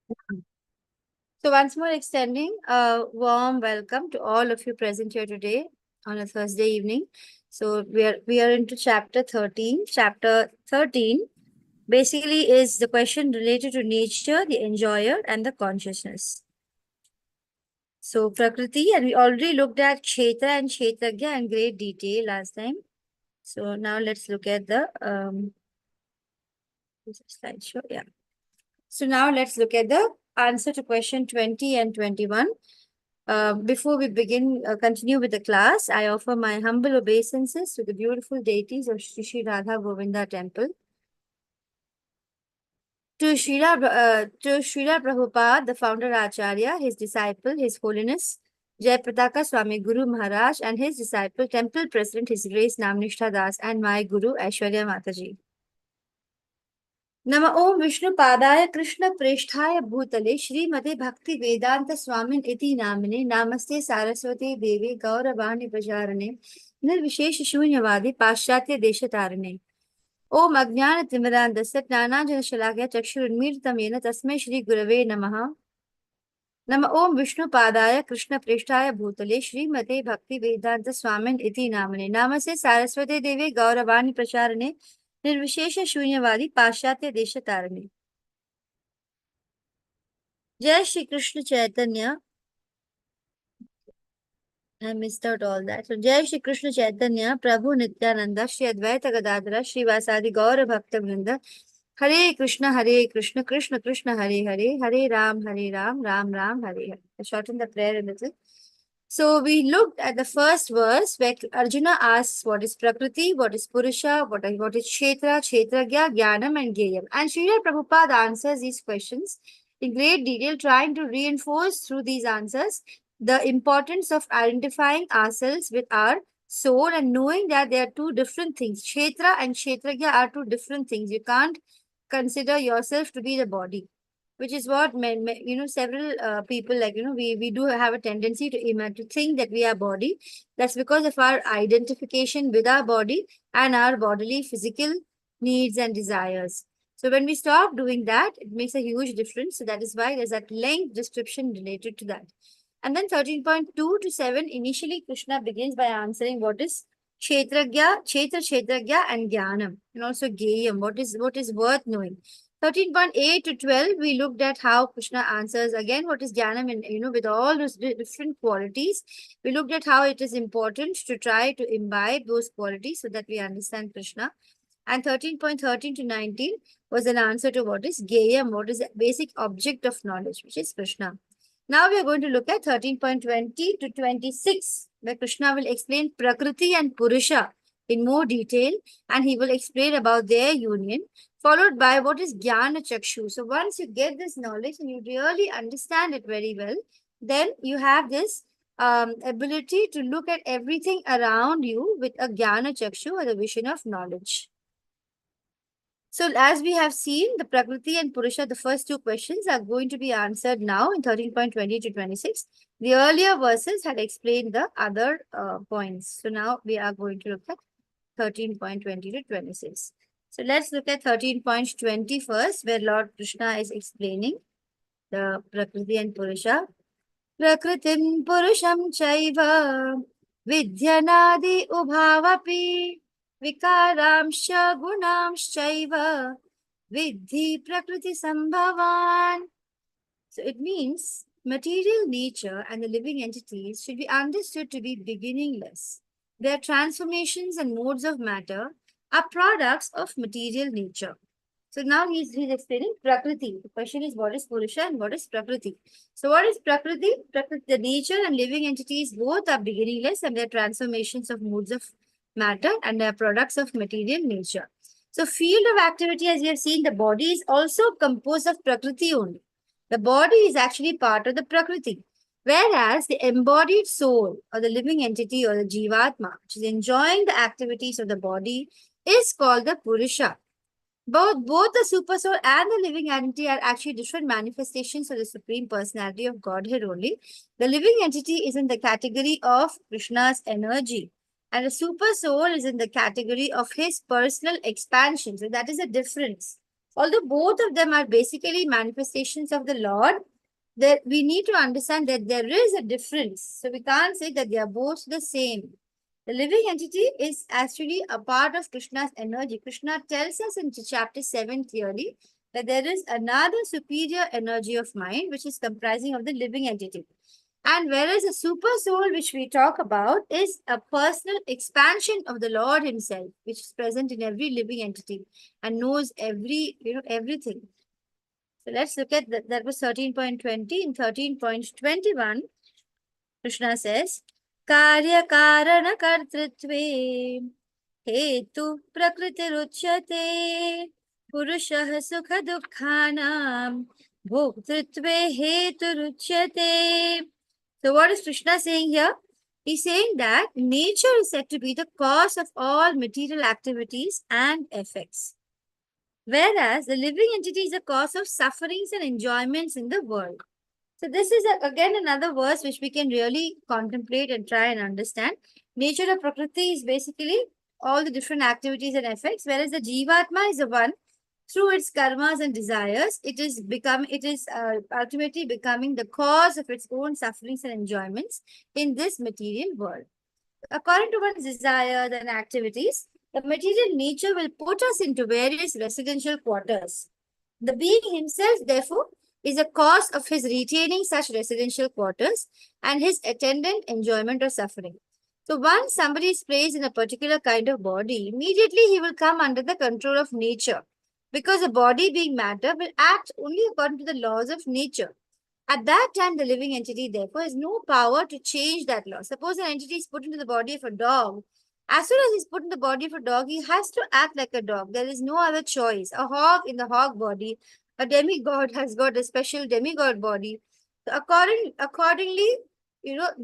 So once more extending a warm welcome to all of you present here today on a Thursday evening. So we are into chapter 13. Chapter 13 basically is the question related to nature, the enjoyer, and the consciousness. So Prakriti, and we already looked at Kshetra and Kshetragya in great detail last time. So now let's look at the slideshow. Yeah. So now let's look at the answer to question 20 and 21. Before we continue with the class, I offer my humble obeisances to the beautiful deities of Sri Sri Radha Govinda Temple, to Srila Prabhupada, the founder Acharya, his disciple, His Holiness Jayapataka Swami Guru Maharaj, and his disciple, Temple President, His Grace Namnishtha Das, and my Guru Aishwarya Mataji. नम ओम विष्णु पादाय कृष्ण प्रेष्ठाय भूतले श्रीमते भक्ति वेदांत स्वामिन इति नामिने नामस्ते सारस्वती देवी गौरवाणी प्रचारणे निर्विशेष शून्यवादी पाश्चात्य देशतारिणे ओम अज्ञान तिमिरांधस्य ज्ञानांजन शलाकया चक्षुरुन्मीलितं येन तस्मै श्री गुरवे नमः नम ओम विष्णु पादाय कृष्ण प्रेष्ठाय भूतले श्रीमते भक्ति वेदांत स्वामिन इति नामिने नामस्ते सारस्वती देवी गौरवाणी प्रचारणे निर्विशेष शून्यवादी पाश्चात्य देश तारणे जय Shri Krishna Chaitanya I missed out all that. So Jai Shri Krishna Chaitanya Prabhu Nityananda Shri Advaita Gadadhara Shri Vasadi Gaura Bhakta Vrinda Hare Krishna Krishna Krishna Hare Hare Hare Ram Ram Ram Hare Hare. I shortened the prayer a little. So we looked at the first verse where Arjuna asks what is Prakriti, what is Purusha, what is Kshetra, Kshetragya, Jnanam and Geyam. And Srila Prabhupada answers these questions in great detail, trying to reinforce through these answers the importance of identifying ourselves with our soul and knowing that they are two different things. Kshetra and Kshetragya are two different things. You can't consider yourself to be the body, which is what several people, like, we do have a tendency to think that we are body. That's because of our identification with our body and our bodily physical needs and desires. So when we stop doing that, it makes a huge difference. So that is why there's that length description related to that. And then 13.2 to 7, initially Krishna begins by answering what is Kshetragya and Jnanam, and also Geyam, what is worth knowing. 13.8 to 12, we looked at how Krishna answers again what is Jnanam, and with all those different qualities. We looked at how it is important to try to imbibe those qualities so that we understand Krishna. And 13.13 to 19 was an answer to what is Geyam, what is the basic object of knowledge, which is Krishna. Now we are going to look at 13.20 to 26, where Krishna will explain Prakriti and Purusha in more detail, and he will explain about their union, followed by what is Jnana Chakshu. So once you get this knowledge and you really understand it very well, then you have this ability to look at everything around you with a Jnana Chakshu, or the vision of knowledge. So as we have seen, the Prakriti and Purusha, the first two questions are going to be answered now in 13.20 to 26. The earlier verses had explained the other points. So now we are going to look at 13.20 to 26. So let's look at 13.20 first, where Lord Krishna is explaining the Prakriti and Purusha. Prakritim Purusham Chaiva Vidyanadi Ubhavapi विकारांश गुणांश्चैव विद्धि प्रकृति संभवान. So it means material nature and the living entities should be understood to be beginningless. Their transformations and modes of matter are products of material nature. So now he's explaining Prakriti. The question is, what is Purusha and what is Prakriti? So what is Prakriti? Prakriti, the nature and living entities both are beginningless, and their transformations of modes of matter and are products of material nature. So field of activity, as we have seen, the body is also composed of Prakriti only. The body is actually part of the Prakriti. Whereas the embodied soul, or the living entity, or the Jivatma, which is enjoying the activities of the body, is called the Purusha. Both the super soul and the living entity are actually different manifestations of the Supreme Personality of Godhead only. The living entity is in the category of Krishna's energy, and the super soul is in the category of his personal expansion. So that is a difference. Although both of them are basically manifestations of the Lord, that we need to understand that there is a difference. So we can't say that they are both the same. The living entity is actually a part of Krishna's energy. Krishna tells us in chapter 7 clearly that there is another superior energy of mind which is comprising of the living entity. And whereas a super soul, which we talk about, is a personal expansion of the Lord Himself, which is present in every living entity and knows everything. So let's look at that. That was 13.20. In 13.21, Krishna says, Karya Karana Kartritve Hetu Prakritiruchyate Purushah Sukha Dukkhanam Bhoktritve Heturuchyate. So what is Krishna saying here? He's saying that nature is said to be the cause of all material activities and effects, whereas the living entity is the cause of sufferings and enjoyments in the world. So this is again another verse which we can really contemplate and try and understand. Nature of Prakriti is basically all the different activities and effects, whereas the Jivatma is the one through its karmas and desires, it is ultimately becoming the cause of its own sufferings and enjoyments in this material world. According to one's desires and activities, the material nature will put us into various residential quarters. The being himself, therefore, is a cause of his retaining such residential quarters and his attendant enjoyment or suffering. So once somebody is placed in a particular kind of body, immediately he will come under the control of nature, because the body being matter will act only according to the laws of nature. At that time, the living entity, therefore, has no power to change that law. Suppose an entity is put into the body of a dog. As soon as he's put in the body of a dog, he has to act like a dog. There is no other choice. A hog in the hog body, a demigod has got a special demigod body. So accordingly,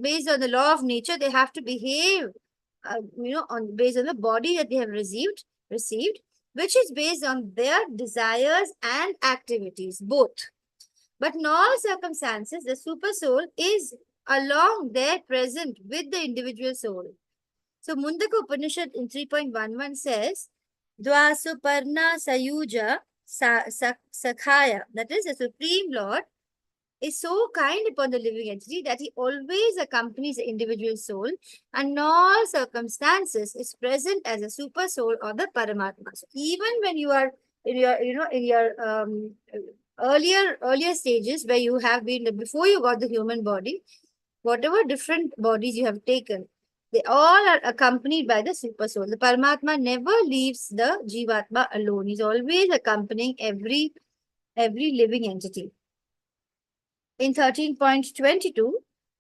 based on the law of nature, they have to behave, based on the body that they have received, which is based on their desires and activities, both. But in all circumstances, the super soul is along there present with the individual soul. So Mundaka Upanishad in 3.11 says, Dwasuparna Sayuja Sakhaya, that is, the Supreme Lord is so kind upon the living entity that he always accompanies the individual soul and in all circumstances is present as a super soul or the Paramatma. So even when you are in your earlier stages where you have been before you got the human body, whatever different bodies you have taken, they all are accompanied by the super soul. The Paramatma never leaves the Jivatma alone. He's always accompanying every living entity. In 13.22,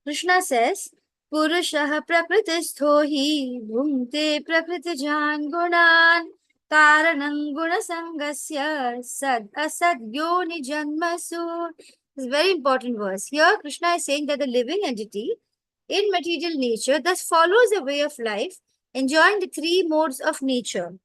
Krishna says, Purushaha prakristho hi bhunte prakritijan gunan karanam gunasangasya sad asad yoni janmasu. This is a very important verse. Here, Krishna is saying that the living entity in material nature thus follows a way of life, enjoying the three modes of nature.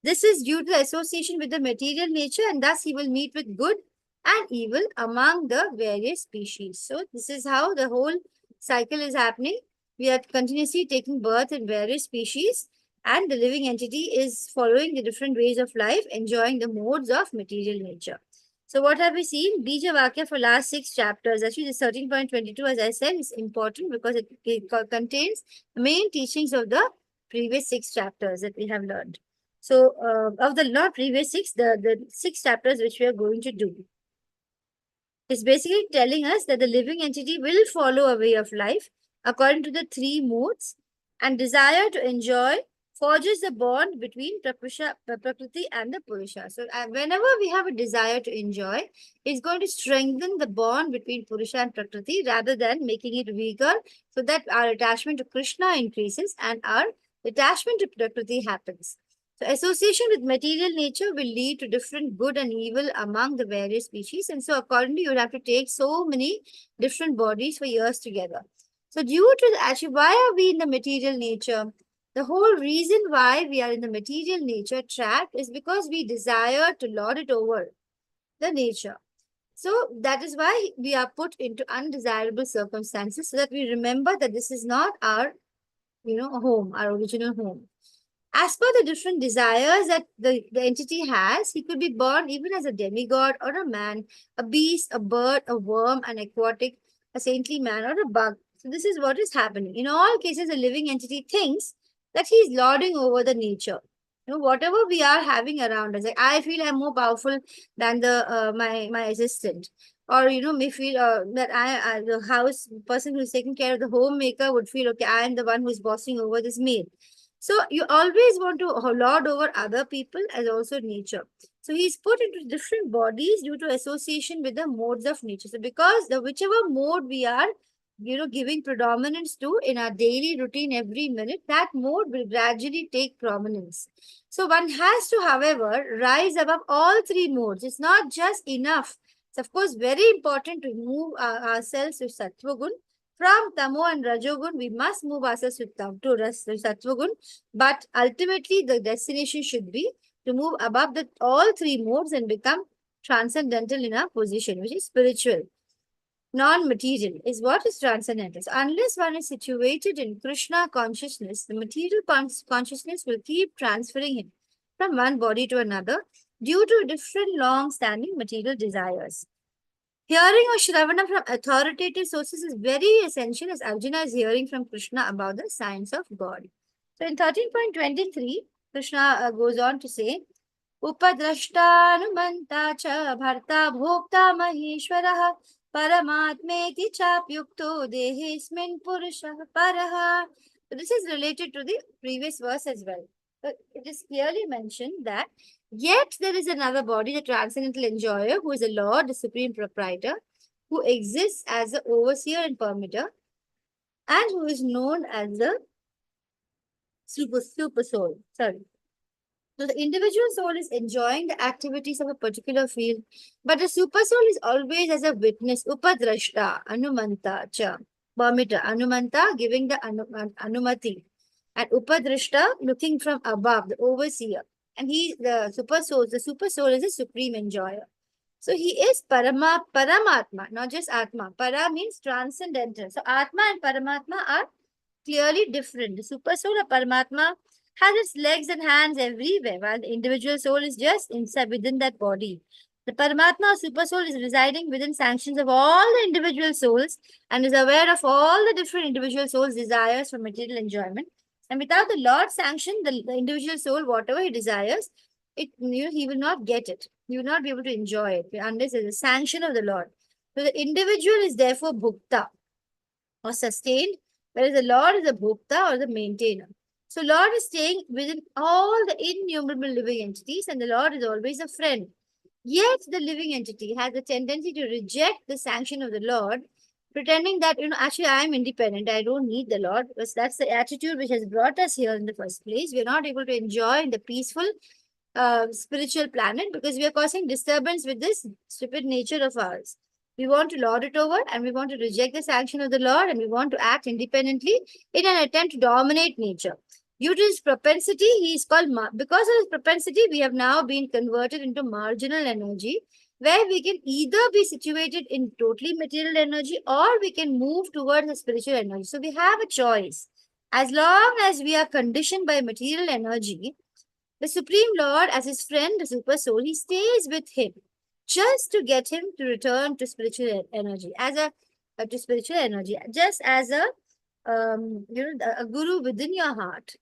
This is due to the association with the material nature, and thus he will meet with good and evil among the various species. So this is how the whole cycle is happening. We are continuously taking birth in various species, and the living entity is following the different ways of life, enjoying the modes of material nature. So what have we seen? Bija Vakya for last 6 chapters. Actually, the 13.22, as I said, is important because it contains the main teachings of the previous 6 chapters that we have learned. So of the not previous 6, the 6 chapters which we are going to do is basically telling us that the living entity will follow a way of life according to the 3 modes, and desire to enjoy forges the bond between Prakriti and the Purusha. So whenever we have a desire to enjoy, it's going to strengthen the bond between Purusha and Prakriti rather than making it weaker, so that our attachment to Krishna increases and our attachment to Prakriti happens. So association with material nature will lead to different good and evil among the various species. And so accordingly, you would have to take so many different bodies for years together. So due to actually, why are we in the material nature? The whole reason why we are in the material nature track is because we desire to lord it over the nature. So that is why we are put into undesirable circumstances, so that we remember that this is not our, home, our original home. As per the different desires that the entity has, he could be born even as a demigod or a man, a beast, a bird, a worm, an aquatic, a saintly man, or a bug. So this is what is happening. In all cases, a living entity thinks that he is lording over the nature. Whatever we are having around us, like I feel I'm more powerful than the my assistant, or may feel that I the house person who's taking care of the homemaker would feel okay. I am the one who's bossing over this maid. So you always want to lord over other people as also nature. So he's put into different bodies due to association with the modes of nature. So because the whichever mode we are, giving predominance to in our daily routine every minute, that mode will gradually take prominence. So one has to, however, rise above all three modes. It's not just enough. It's of course very important to move ourselves to Sattva Gun. From Tamo and Rajogun, we must move ourselves to Sattva Gun. But ultimately, the destination should be to move above the all three modes and become transcendental in our position, which is spiritual. Non-material is what is transcendental. So unless one is situated in Krishna consciousness, the material consciousness will keep transferring him from one body to another due to different long-standing material desires. Hearing or Shravana from authoritative sources is very essential as Arjuna is hearing from Krishna about the science of God. So in 13.23, Krishna goes on to say, Upadrashtanumanta cha bharta bhokta maheshwarah paramatmeti chapyukto dehesmin purushah paraha. So this is related to the previous verse as well. So it is clearly mentioned that yet there is another body, the transcendental enjoyer, who is the Lord, the supreme proprietor, who exists as the overseer and permitter, and who is known as the super soul. Sorry. So the individual soul is enjoying the activities of a particular field, but the super soul is always as a witness, upadrashta, anumanta, cha, permitter, anumanta giving the anumati, and upadrashta looking from above, the overseer. And he, the super soul is a supreme enjoyer. So he is Paramatma, not just Atma. Para means transcendental. So Atma and Paramatma are clearly different. The super soul of Paramatma has its legs and hands everywhere, while the individual soul is just inside within that body. The Paramatma or super soul is residing within sanctions of all the individual souls and is aware of all the different individual souls' desires for material enjoyment. And without the Lord's sanction, the individual soul, whatever he desires, he will not get it. He will not be able to enjoy it unless there is a sanction of the Lord. So the individual is therefore bhukta or sustained, whereas the Lord is the bhukta or the maintainer. So Lord is staying within all the innumerable living entities, and the Lord is always a friend. Yet the living entity has a tendency to reject the sanction of the Lord, pretending that, actually I am independent, I don't need the Lord, because that's the attitude which has brought us here in the first place. We are not able to enjoy the peaceful spiritual planet because we are causing disturbance with this stupid nature of ours. We want to lord it over and we want to reject the sanction of the Lord and we want to act independently in an attempt to dominate nature. Due to his propensity, he is called, because of his propensity, we have now been converted into marginal energy where we can either be situated in totally material energy or we can move towards the spiritual energy. So we have a choice. As long as we are conditioned by material energy, the Supreme Lord, as his friend, the Super Soul, he stays with him just to get him to return to spiritual energy, to spiritual energy, just as a guru within your heart.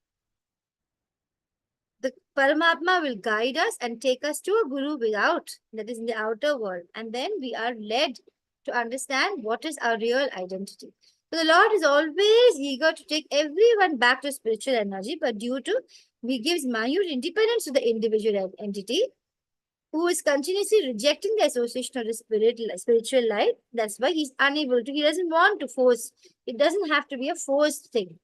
The Paramatma will guide us and take us to a guru without, that is in the outer world, and then we are led to understand what is our real identity. So the Lord is always eager to take everyone back to spiritual energy, but due to he gives minute independence to the individual entity who is continuously rejecting the association of the spiritual life. That's why he's unable to, he doesn't want to force, it doesn't have to be a forced thing.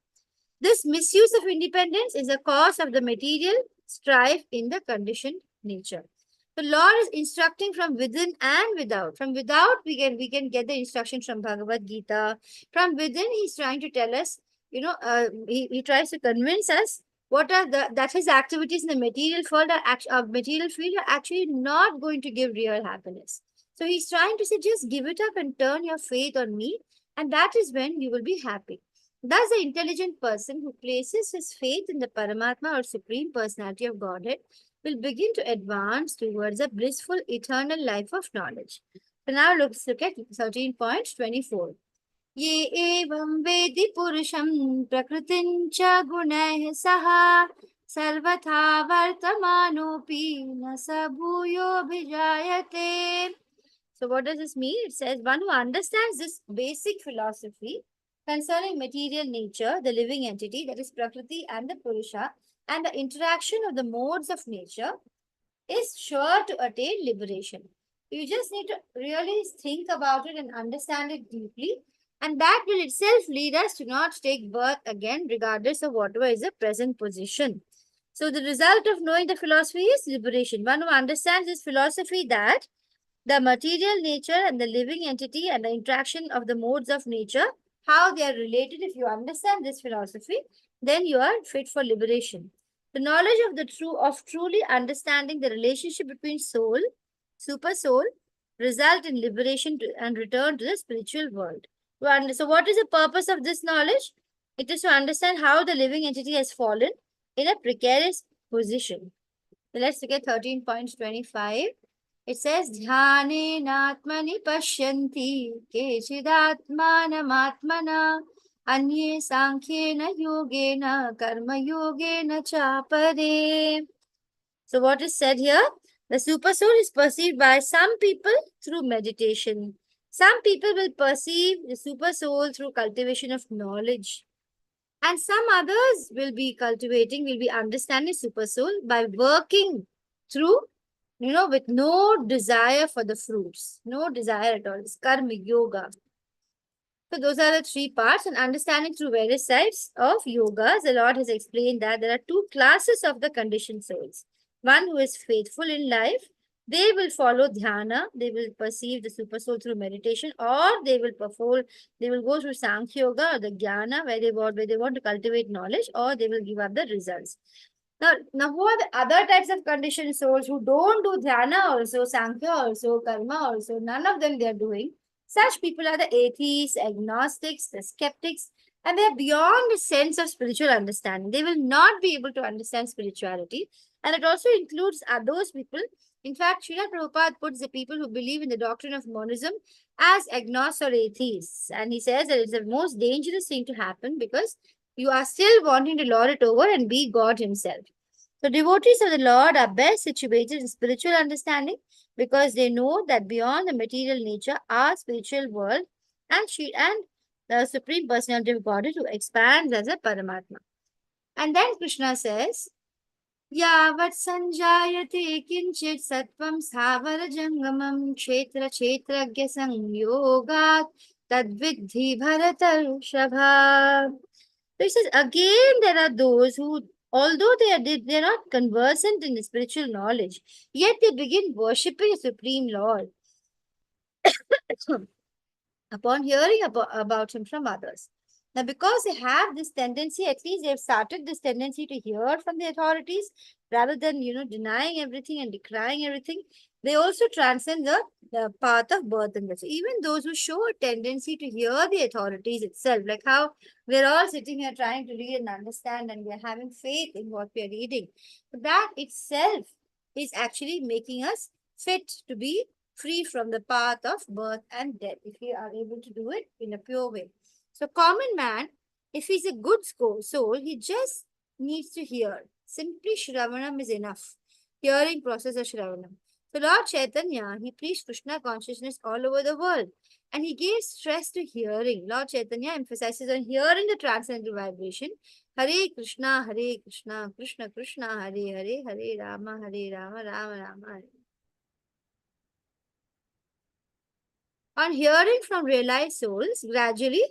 This misuse of independence is a cause of the material strife in the conditioned nature. The Lord is instructing from within and without. From without, we can get the instruction from Bhagavad Gita. From within, he's trying to tell us, he tries to convince us what are that his activities in the material field are actually not going to give real happiness. So he's trying to say, just give it up and turn your faith on me, and that is when you will be happy. Thus, the intelligent person who places his faith in the Paramatma or Supreme Personality of Godhead will begin to advance towards a blissful eternal life of knowledge. So now let's look at 13.24. ये एवं वेदि पुरुषं प्रकृतिं च गुणैः सह सर्वथा वर्तमानोऽपि न स भूयोऽभिजायते. So what does this mean? It says one who understands this basic philosophy concerning material nature, the living entity, that is Prakriti and the Purusha, and the interaction of the modes of nature is sure to attain liberation. You just need to really think about it and understand it deeply, and that will itself lead us to not take birth again, regardless of whatever is the present position. So, the result of knowing the philosophy is liberation. One who understands this philosophy that the material nature and the living entity and the interaction of the modes of nature, how they are related, if you understand this philosophy, then you are fit for liberation. The knowledge of the truly understanding the relationship between soul, super soul, result in liberation and return to the spiritual world. So, what is the purpose of this knowledge? It is to understand how the living entity has fallen in a precarious position. So let's look at 13.25. It says, Dhyanenatmani pashyanti kechidatmanamatmana anye sankhena yogena karma yogena chapare. So what is said here? The super soul is perceived by some people through meditation. Some people will perceive the super soul through cultivation of knowledge. And some others will be understanding super soul by working through, with no desire for the fruits, no desire at all. It's karma yoga. So those are the three parts, and understanding through various sides of yogas, the Lord has explained that there are two classes of the conditioned souls. One who is faithful in life, they will follow dhyana, they will perceive the super soul through meditation, or they will go through Sankhya Yoga or the Jnana, where they want to cultivate knowledge, or they will give up the results. Now, who are the other types of conditioned souls who don't do dhyana also, Sankhya also, karma also? None of them they are doing. Such people are the atheists, agnostics, the skeptics, and they are beyond the sense of spiritual understanding. They will not be able to understand spirituality, and it also includes those people. In fact, Srila Prabhupada puts the people who believe in the doctrine of monism as agnostics or atheists, and he says that it's the most dangerous thing to happen because you are still wanting to lord it over and be God Himself. So, devotees of the Lord are best situated in spiritual understanding because they know that beyond the material nature, our spiritual world and the Supreme Personality of Godhead who expands as a Paramatma. And then Krishna says, Yavat sanjayate kinchit sattvam savar jangamam kshetra kshetragya samyogat tadvidhi bharatar shabha. So he says, again, there are those who, although they're not conversant in the spiritual knowledge, yet they begin worshipping the Supreme Lord upon hearing about Him from others. Now, because they have this tendency, at least they've started this tendency to hear from the authorities rather than, denying everything and decrying everything, they also transcend the path of birth and death. So even those who show a tendency to hear the authorities itself, like how we're all sitting here trying to read and understand and we're having faith in what we're reading, that itself is actually making us fit to be free from the path of birth and death if we are able to do it in a pure way. So, common man, if he's a good soul, he just needs to hear. Simply Shravanam is enough. Hearing process of Shravanam. So, Lord Chaitanya, he preached Krishna consciousness all over the world and he gave stress to hearing. Lord Chaitanya emphasizes on hearing the transcendental vibration. Hare Krishna, Krishna Krishna, Hare Hare, Hare Rama, Rama Rama, Hare. On hearing from realized souls, gradually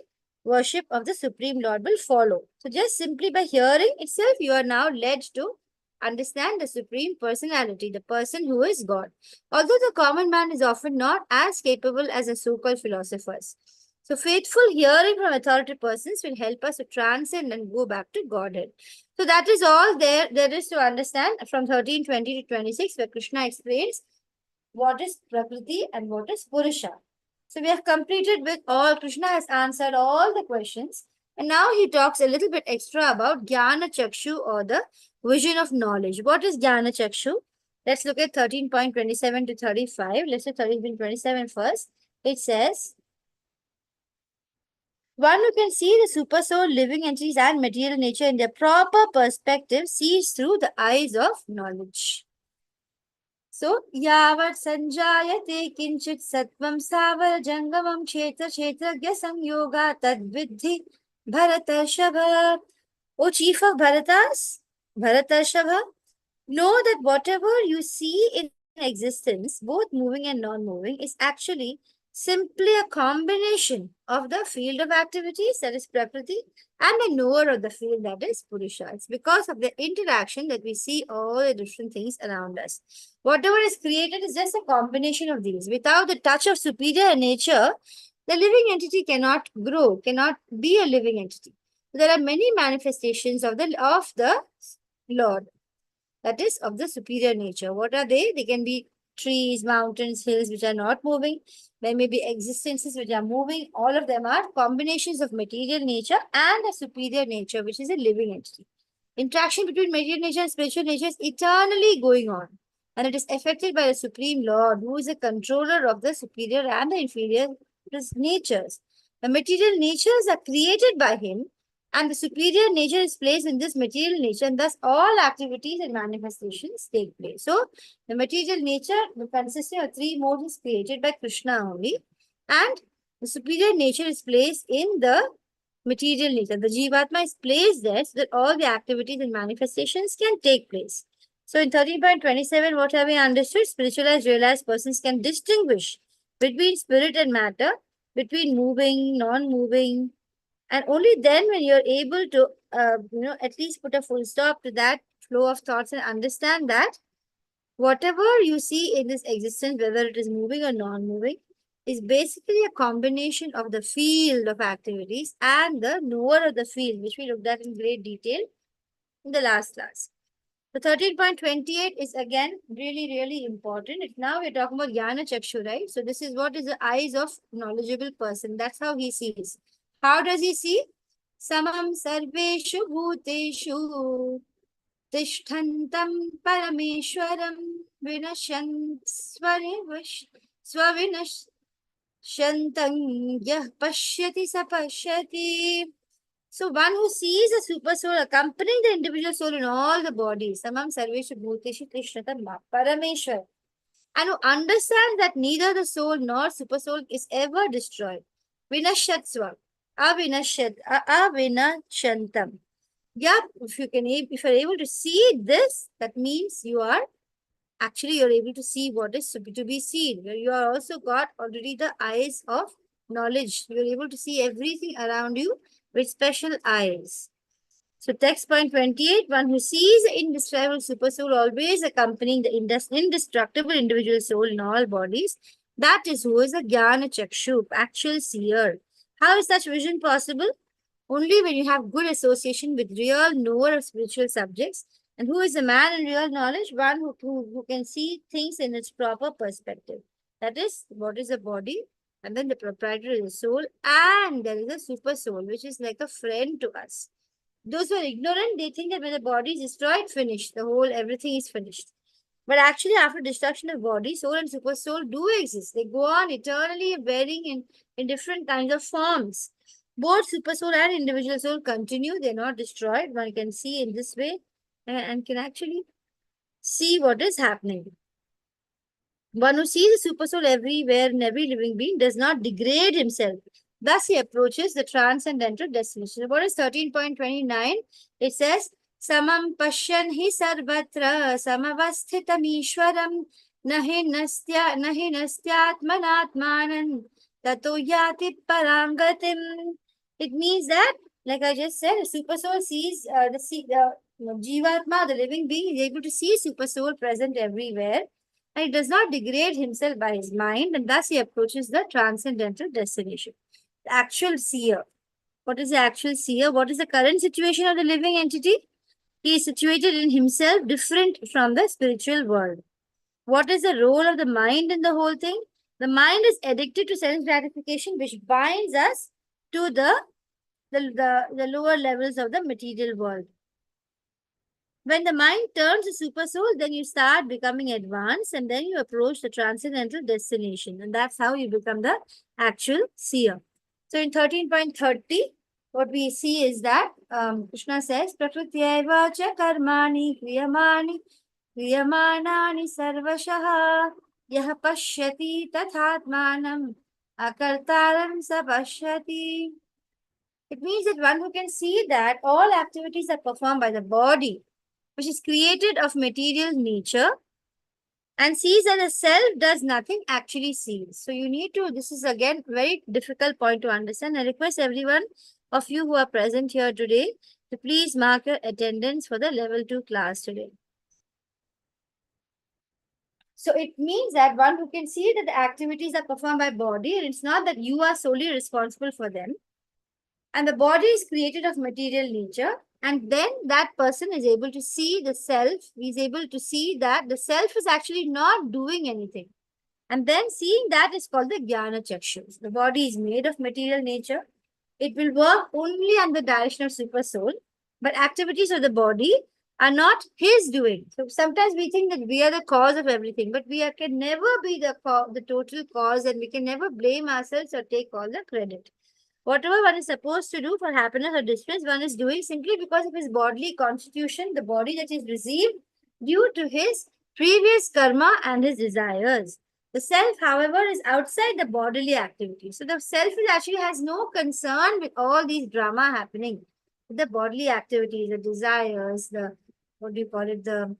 worship of the Supreme Lord will follow. So just simply by hearing itself, you are now led to understand the Supreme Personality, the person who is God. Although the common man is often not as capable as the so-called philosophers. So faithful hearing from authoritative persons will help us to transcend and go back to Godhead. So that is all there is to understand from 13:20 to 26, where Krishna explains what is Prakriti and what is Purusha. So we have completed with all, Krishna has answered all the questions. And now he talks a little bit extra about Jnana Chakshu, or the vision of knowledge. What is Jnana Chakshu? Let's look at 13.27 to 35. Let's say 13.27 first. It says, one who can see the super soul, living entities, and material nature in their proper perspective sees through the eyes of knowledge. So, yavat sanjayate kinchit satvam savar jangamam kshetra kshetragya samyoga tadvidhi bharatarshava. O chief of Bharatas, Bharatarshava, know that whatever you see in existence, both moving and non-moving, is actually simply a combination of the field of activities, that is Prakriti, and the knower of the field, that is Purusha. It's because of the interaction that we see all the different things around us. Whatever is created is just a combination of these. Without the touch of superior nature, the living entity cannot grow, cannot be a living entity. There are many manifestations of the Lord, that is of the superior nature. What are they? They can be trees, mountains, hills, which are not moving. There may be existences which are moving. All of them are combinations of material nature and a superior nature, which is a living entity. Interaction between material nature and spiritual nature is eternally going on, and it is affected by the Supreme Lord, who is a controller of the superior and the inferior natures. The material natures are created by him, and the superior nature is placed in this material nature, and thus all activities and manifestations take place. So, the material nature, consisting of three modes, is created by Krishna only, and the superior nature is placed in the material nature. The Jivatma is placed there so that all the activities and manifestations can take place. So, in 13.27, what have we understood? Spiritualized, realized persons can distinguish between spirit and matter, between moving, non-moving, and only then when you're able to at least put a full stop to that flow of thoughts and understand that whatever you see in this existence, whether it is moving or non-moving, is basically a combination of the field of activities and the knower of the field, which we looked at in great detail in the last class. The 13.28 is again really, really important. Now we're talking about Jnana Chakshu, right? So this is what is the eyes of knowledgeable person. That's how he sees. How does he see? Samam sarveshu bhuteshu tishtantam parameshwaram vinashan swavinashantam yah pashyati sapashyati. So one who sees a super soul accompanying the individual soul in all the bodies, Samam Sarveshu Bhuteshu Krishnatam Parameshwar, and who understands that neither the soul nor super soul is ever destroyed. Vinashatsva, Avinashantam. Yeah, if you're able to see this, that means you're able to see what is to be seen. You are also got already the eyes of knowledge. You're able to see everything around you with special eyes. So text point 28, one who sees the indescribable super soul always accompanying the indestructible individual soul in all bodies, that is who is a Jnana Chakshu, actual seer. How is such vision possible? Only when you have good association with real knower of spiritual subjects. And who is a man in real knowledge? One who can see things in its proper perspective. That is, what is the body? And then the proprietor is the soul. And there is a super soul, which is like a friend to us. Those who are ignorant, they think that when the body is destroyed, finished. Everything is finished. But actually, after destruction of body, soul and super soul do exist. They go on eternally varying in different kinds of forms. Both super soul and individual soul continue. They're not destroyed. One can see in this way and can actually see what is happening. One who sees the super soul everywhere in every living being does not degrade himself. Thus, he approaches the transcendental destination. What is 13.29? It says, Samam pashyan hi sarvatra samavasthitam ishwaram nahi nastyatmanatmanan tato yati parangatim. It means that, like I just said, a super soul sees the Jivatma, the living being, is able to see super soul present everywhere, and he does not degrade himself by his mind, and thus he approaches the transcendental destination. The actual seer. What is the actual seer? What is the current situation of the living entity? He is situated in himself, different from the spiritual world. What is the role of the mind in the whole thing? The mind is addicted to sense gratification, which binds us to the the lower levels of the material world. When the mind turns to super soul, then you start becoming advanced and then you approach the transcendental destination. And that's how you become the actual seer. So in 13.30, what we see is that Krishna says, Prakrityaiva cha karmani kriyamanani sarvashaha yah pashyati tathatmanam akartaram sa pashyati. It means that one who can see that all activities are performed by the body, which is created of material nature, and sees that the self does nothing, actually sees. So you need to, this is again very difficult point to understand. I request everyone of you who are present here today to please mark your attendance for the level 2 class today. So it means that one who can see that the activities are performed by body, and it's not that you are solely responsible for them. And the body is created of material nature, and then that person is able to see the self, is able to see that the self is actually not doing anything. And then seeing that is called the Jnana Chakshus. The body is made of material nature. It will work only under the direction of super soul, but activities of the body are not his doing. So sometimes we think that we are the cause of everything, but we can never be the total cause, and we can never blame ourselves or take all the credit. Whatever one is supposed to do for happiness or distress, one is doing simply because of his bodily constitution, the body that is received due to his previous karma and his desires. The self, however, is outside the bodily activity. So the self is actually has no concern with all these drama happening. The bodily activities, the desires, the, what do you call it, the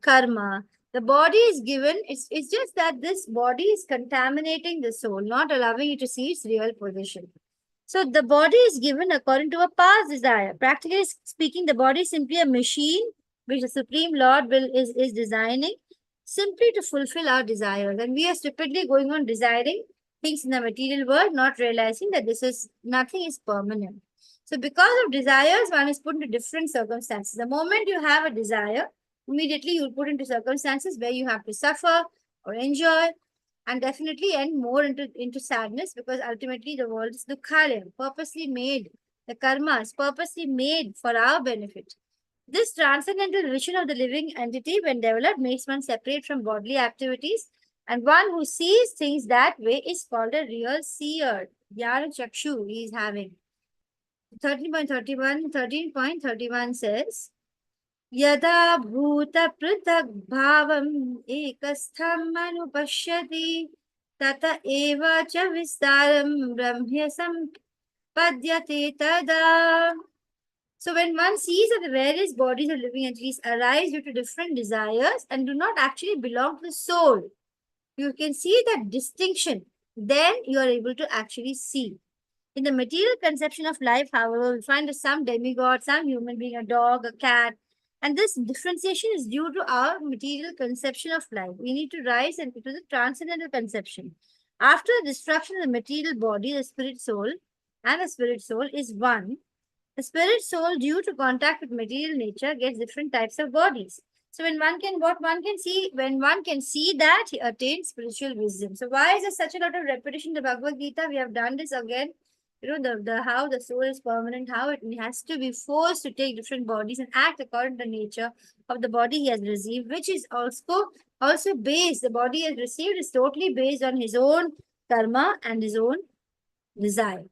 karma. The body is given, it's just that this body is contaminating the soul, not allowing it to see its real position. So the body is given according to a past desire. Practically speaking, the body is simply a machine which the Supreme Lord is designing simply to fulfill our desires. And we are stupidly going on desiring things in the material world, not realizing that this is nothing is permanent. So because of desires, one is put into different circumstances. The moment you have a desire, immediately you will put into circumstances where you have to suffer or enjoy, and definitely end more into sadness, because ultimately the world is dukhalayam, purposely made. The karma is purposely made for our benefit. This transcendental vision of the living entity, when developed, makes one separate from bodily activities, and one who sees things that way is called a real seer. Jnana Chakshu he is having. 13.31 says, Yada bhuta prithak bhavam ekastham anupashyati tata eva cha vistaram brahmya sampadyate tada. So when one sees that the various bodies of living entities arise due to different desires and do not actually belong to the soul, you can see that distinction. Then you are able to actually see. In the material conception of life, however, we find that some demigod, some human being, a dog, a cat, and this differentiation is due to our material conception of life. We need to rise into the transcendental conception. After the destruction of the material body, the spirit soul and the spirit soul is one. The spirit soul, due to contact with material nature, gets different types of bodies. So what one can see, when one can see that, he attains spiritual wisdom. So why is there such a lot of repetition in the Bhagavad Gita? We have done this again. You know, the how the soul is permanent, how it has to be forced to take different bodies and act according to the nature of the body he has received, which is also based, the body he has received is totally based on his own karma and his own desire.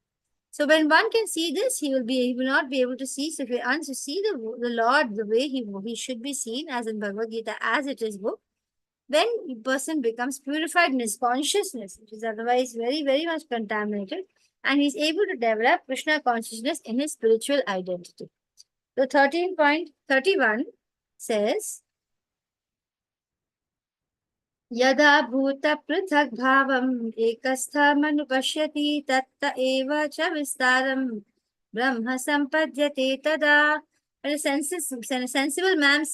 So when one can see this, he will not be able to see. So if he wants to see the Lord the way he should be seen, as in Bhagavad Gita, as it is book, then the person becomes purified in his consciousness, which is otherwise very, very much contaminated, and he's able to develop Krishna consciousness in his spiritual identity. So 13.31 says, Yada bhuta prithak bhavam ekasthamanupashyati tatta eva cha vistaram brahma sampadyate tada. When a sensible man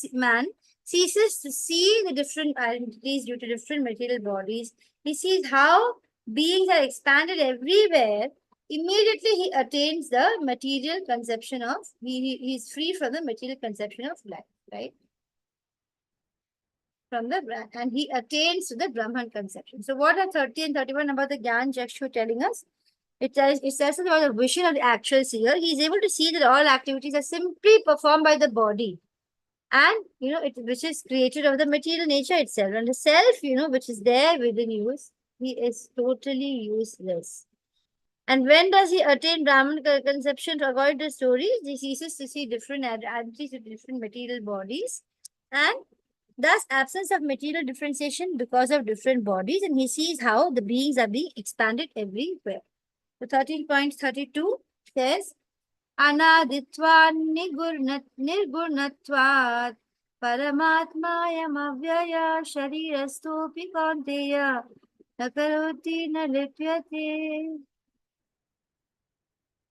ceases to see the different identities due to different material bodies, he sees how beings are expanded everywhere. Immediately he attains the material conception of, he is free from the material conception of life, right? And he attains to the Brahman conception. So what are 30 and 31 about the Gyan Chakshu telling us? It says about the vision of the actual seer. He is able to see that all activities are simply performed by the body, and which is created of the material nature itself, and the self, which is there within you, he is totally useless. And when does he attain Brahman conception? According to the stories, he ceases to see different entities with different material bodies, and thus absence of material differentiation because of different bodies, and he sees how the beings are being expanded everywhere. So 13.32 says, Anaditva nirgurnatvat paramatmayamavyaya sharirastopi kanteya nakaroti na lipyate.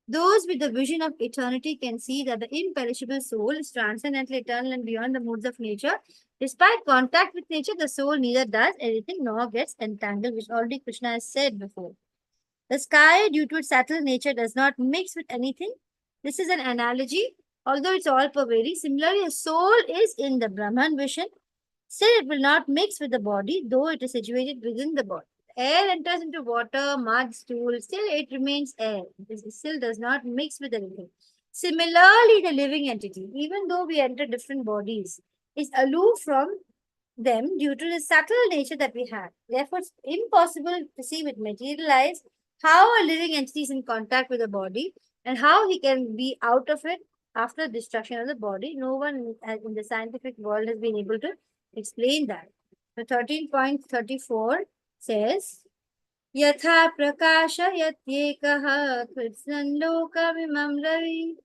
Those with the vision of eternity can see that the imperishable soul is transcendently eternal and beyond the moods of nature. Despite contact with nature, the soul neither does anything nor gets entangled, which already Krishna has said before. The sky, due to its subtle nature, does not mix with anything. This is an analogy, although it's all pervading. Similarly, a soul is in the Brahman vision. Still, it will not mix with the body, though it is situated within the body. Air enters into water, mud, stool, still it remains air. It still does not mix with anything. Similarly, the living entity, even though we enter different bodies, is aloof from them due to the subtle nature that we have. Therefore, it's impossible to see with material eyes how a living entity is in contact with the body and how he can be out of it after destruction of the body. No one in the scientific world has been able to explain that. The 13.34 says, Yatha prakashayatyekah krishnam lokavimam ravi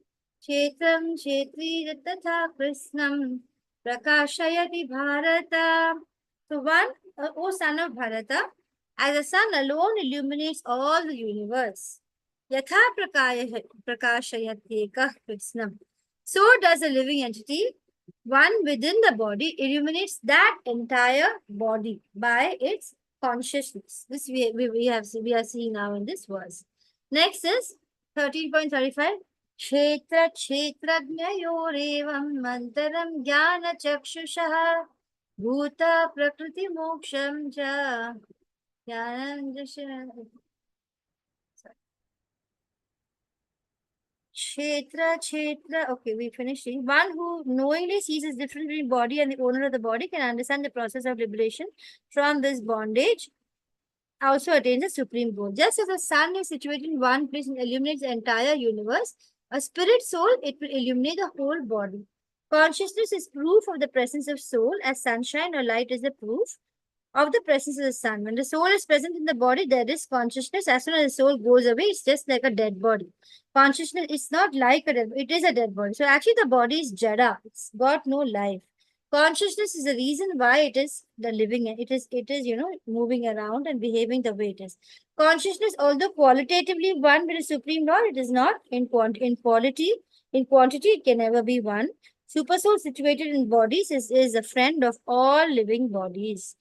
kshetram kshetri tatha krishnam prakashayati bharata. So one, O son of Bharata, as the sun alone illuminates all the universe. Yatha prakashayatyekah krishnam. So does a living entity, one within the body, illuminates that entire body by its consciousness. This we are seeing now in this verse. Next is 13.35. Kshetra kshetrajnayorevam mantaram jnana chakshusha bhuta prakriti moksham cha jnanam Kshetra. Okay, we finished it. One who knowingly sees the difference between body and the owner of the body can understand the process of liberation from this bondage, also attains the supreme goal. Just as the sun is situated in one place and illuminates the entire universe, a spirit soul, it will illuminate the whole body. Consciousness is proof of the presence of soul, as sunshine or light is the proof of the presence of the sun. When the soul is present in the body, there is consciousness. As soon as the soul goes away, it's just like a dead body. Consciousness is not like a dead, it is a dead body. So actually the body is jada. It's got no life. Consciousness is the reason why it is the living. It is moving around and behaving the way it is. Consciousness, although qualitatively one with the Supreme Lord, it is not in quality. In quantity, it can never be one. Supersoul situated in bodies is a friend of all living bodies.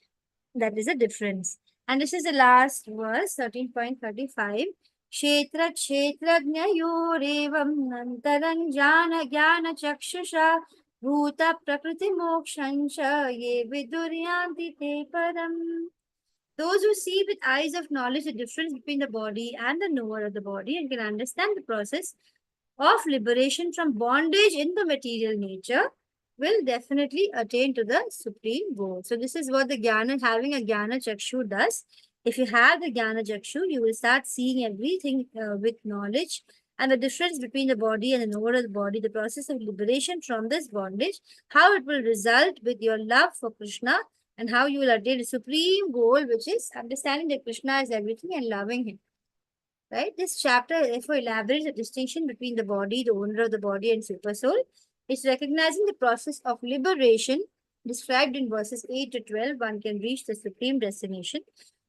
That is a difference. And this is the last verse, 13.35. Kshetra kshetrajnayorevam nantaram jnana jnana chakshusha bhuta prakriti mokshancha ye viduryanti te param. Those who see with eyes of knowledge the difference between the body and the knower of the body and can understand the process of liberation from bondage in the material nature will definitely attain to the supreme goal. So this is what the Jnana, having a Jnana Chakshu does. If you have the Jnana Chakshu, you will start seeing everything with knowledge and the difference between the body and the knower of the body, the process of liberation from this bondage, how it will result with your love for Krishna and how you will attain the supreme goal, which is understanding that Krishna is everything and loving him. Right? This chapter therefore elaborates the distinction between the body, the owner of the body, and supersoul. It's recognizing the process of liberation described in verses 8 to 12. One can reach the supreme destination.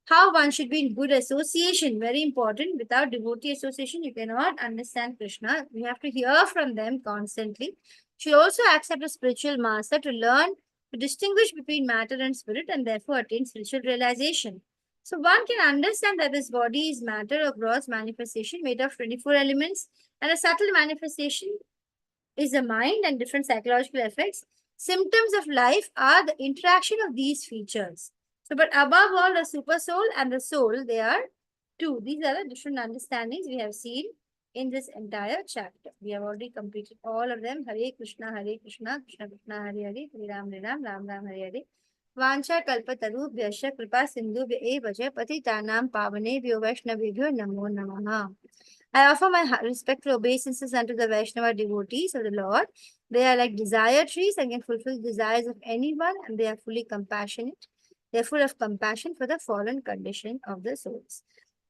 How one should be in good association, very important. Without devotee association, you cannot understand Krishna. We have to hear from them constantly. Should also accept a spiritual master to learn to distinguish between matter and spirit and therefore attain spiritual realization. So one can understand that this body is matter or gross manifestation made of 24 elements, and a subtle manifestation is the mind and different psychological effects. Symptoms of life are the interaction of these features. So, but above all, the super soul and the soul, they are 2. These are the different understandings we have seen in this entire chapter. We have already completed all of them. Hare Krishna, Krishna Krishna, Hare Hare, Hare Ram, Ram Ram, Hare Hare. Vancha kalpatarubhyasya kripa sindhubhya eva patitanam pavanebhyo vaishnavibhyo namo namaha. I offer my respectful obeisances unto the Vaishnava devotees of the Lord. They are like desire trees and can fulfill the desires of anyone, and they are fully compassionate. They are full of compassion for the fallen condition of the souls.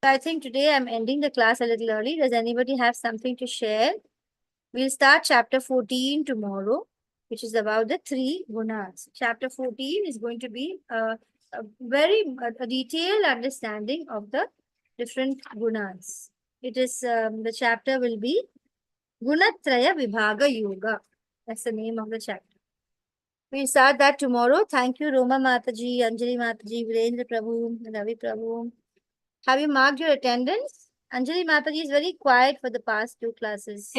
So I think today I'm ending the class a little early. Does anybody have something to share? We'll start chapter 14 tomorrow, which is about the 3 gunas. Chapter 14 is going to be a very detailed understanding of the different gunas. It is the chapter will be Gunatraya Vibhaga Yoga. That's the name of the chapter. We'll start that tomorrow. Thank you, Roma Mataji, Anjali Mataji, Virendra Prabhu, Ravi Prabhu. Have you marked your attendance? Anjali Mataji is very quiet for the past 2 classes.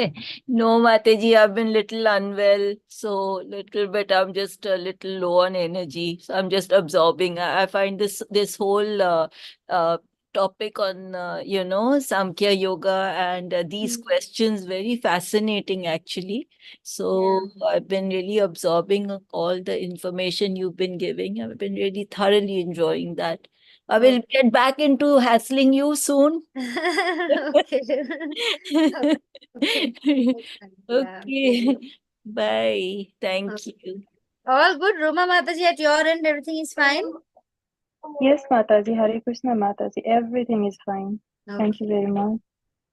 No, Mataji, I've been little unwell, so little bit. I'm just a little low on energy, so I'm just absorbing. I find this whole topic on Samkhya Yoga and these questions very fascinating, actually. So I've been really absorbing all the information you've been giving. I've been really thoroughly enjoying that. I will get back into hassling you soon. Okay. Okay. Okay. Bye. Thank you. All good, Roma Mataji, at your end, everything is fine? Yes, Mataji, Hare Krishna Mataji, everything is fine. Thank you very much.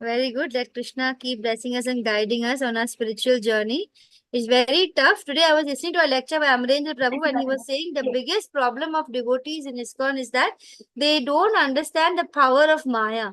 Very good. Let Krishna keep blessing us and guiding us on our spiritual journey. It's very tough. Today I was listening to a lecture by Amarendra Prabhu and he was saying the biggest problem of devotees in ISKCON is that they don't understand the power of Maya.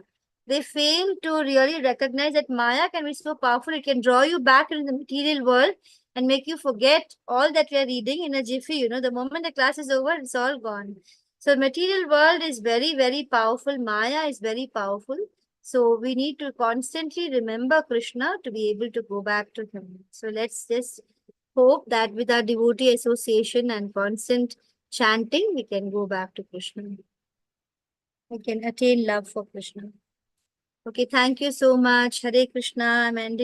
They fail to really recognize that Maya can be so powerful. It can draw you back into the material world and make you forget all that we are reading in a jiffy. You know, the moment the class is over, it's all gone. So material world is very, very powerful. Maya is very powerful. So we need to constantly remember Krishna to be able to go back to him. So let's just hope that with our devotee association and constant chanting, we can go back to Krishna. We can attain love for Krishna. Okay, thank you so much. Hare Krishna. I'm ending.